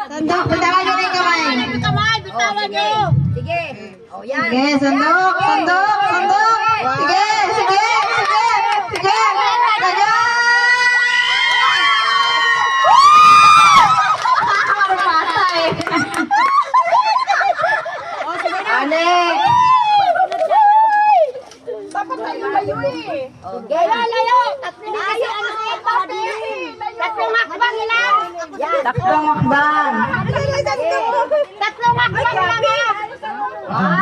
Sandok, bitawan nyo na yung kamay. Bitawan nyo. Sige. O, yan. Sige, sandok, sandok, sandok. Sige, sige, sige, sige. Sige. Marupasa eh. Alex. Dapat tayo layo eh. Okay. Layo. Tatlong hakbang lang. Tatlong hakbang. Tatlong hakbang lang.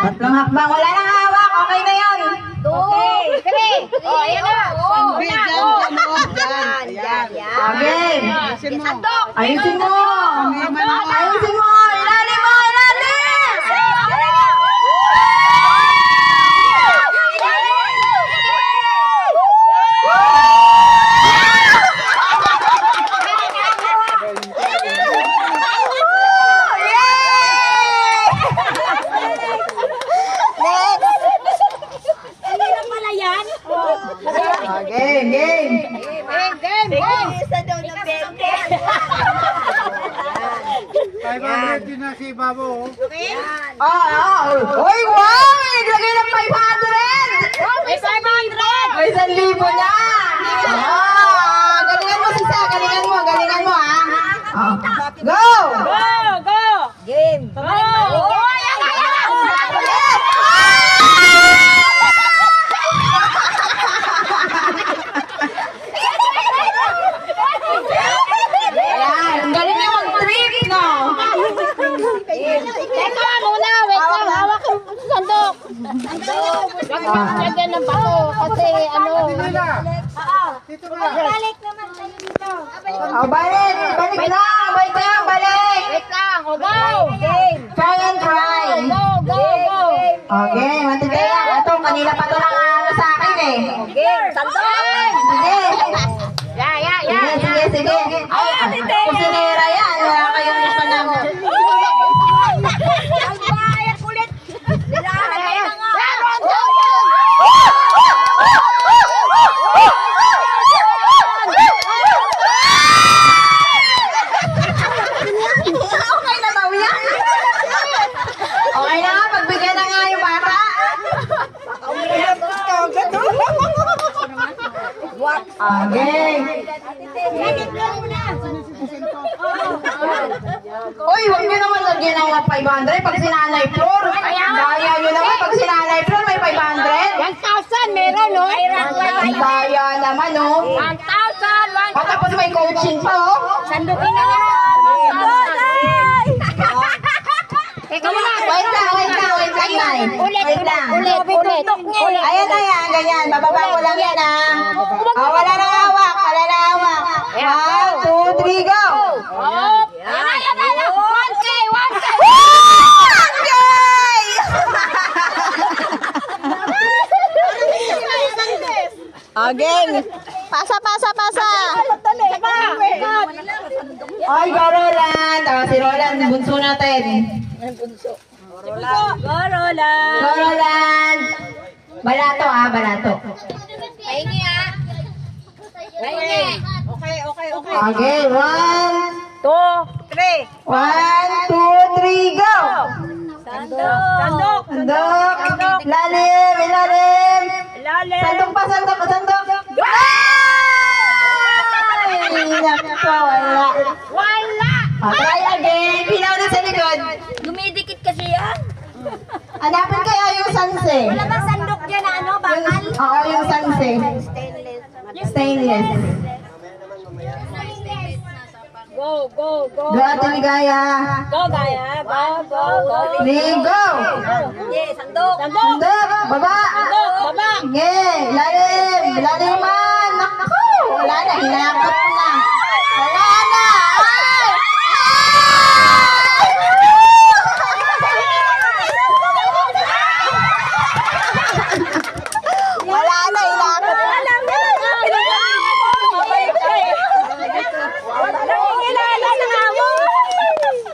Tatlong hakbang. Wala nang hawak. Okay na yun. Okay. Three. Oh, ayan na. Yan. Okay. Sandok. Ayusin mo. Ayusin mo. Ilalim mo. Ilalim. Game, game. Isa daw na 20. 500 din na si Babo. Uy, wow! Naglagay ng 500! May 500! May 1,000 na! Galingan mo, Sisa. Galingan mo, ha? Go! Go! Game! Go! Ayan, ang galing niya mag-trip, no? Teka muna, wait lang, hawak ang sandok. Huwag mo lagyan ng bato kasi ano. Dito ka. Balik lang, balik! Wait lang, o go! Game! Try and try! Go! Okay, matindi lang. Ito, kanila pa ito nang sa akin eh. Game! Sandok! Sige! Yeah. Sige. Ay, kusinera yan. Wala kayong panamo. Ang bayar kulit! Okay na daw yan. Okay na nga, pagbigyan na nga yung bata. Okay. Uy, huwag nyo naman lagyan ng 500 pag sinanay floor. Daya nyo naman pag sinanay floor may 500. 1,000 meron, no? Daya naman, no? 1,000! O, tapos may coaching pa, oh. Sandukin na lang! Teka muna! Wait lang, Nay. Wait lang. Ulit! Ayan, ganyan. Bababa ko lang yan, ha. Oh, wala nang hawak. 1, 2, 3, go! Hop! Yan! 1K! Again. Pasa. Ay, go Roland. Si Roland, bunso natin. Go Roland. Balato, balato. Pahingi, ha? Pahingi! Okay, 1, 2, 3! 1, 2, 3, go! Sandok! Sandok. Ilalim. Sandok pa. Ay, nako, wala. Try again. Pinaw na sa likod. Dumidikit kasi yan. Hanapin kaya yung sanse. Wala ba sandok dyan na ano, bakal? Oo, yung sanse. Stainless. Go! Go, Ate Ligaya. Go, Gaya! Go! Ligo. Yeah, sandok! Sandok. Baba. Baba! Sige. Lalim man. Naku. Wala na. Hinayaan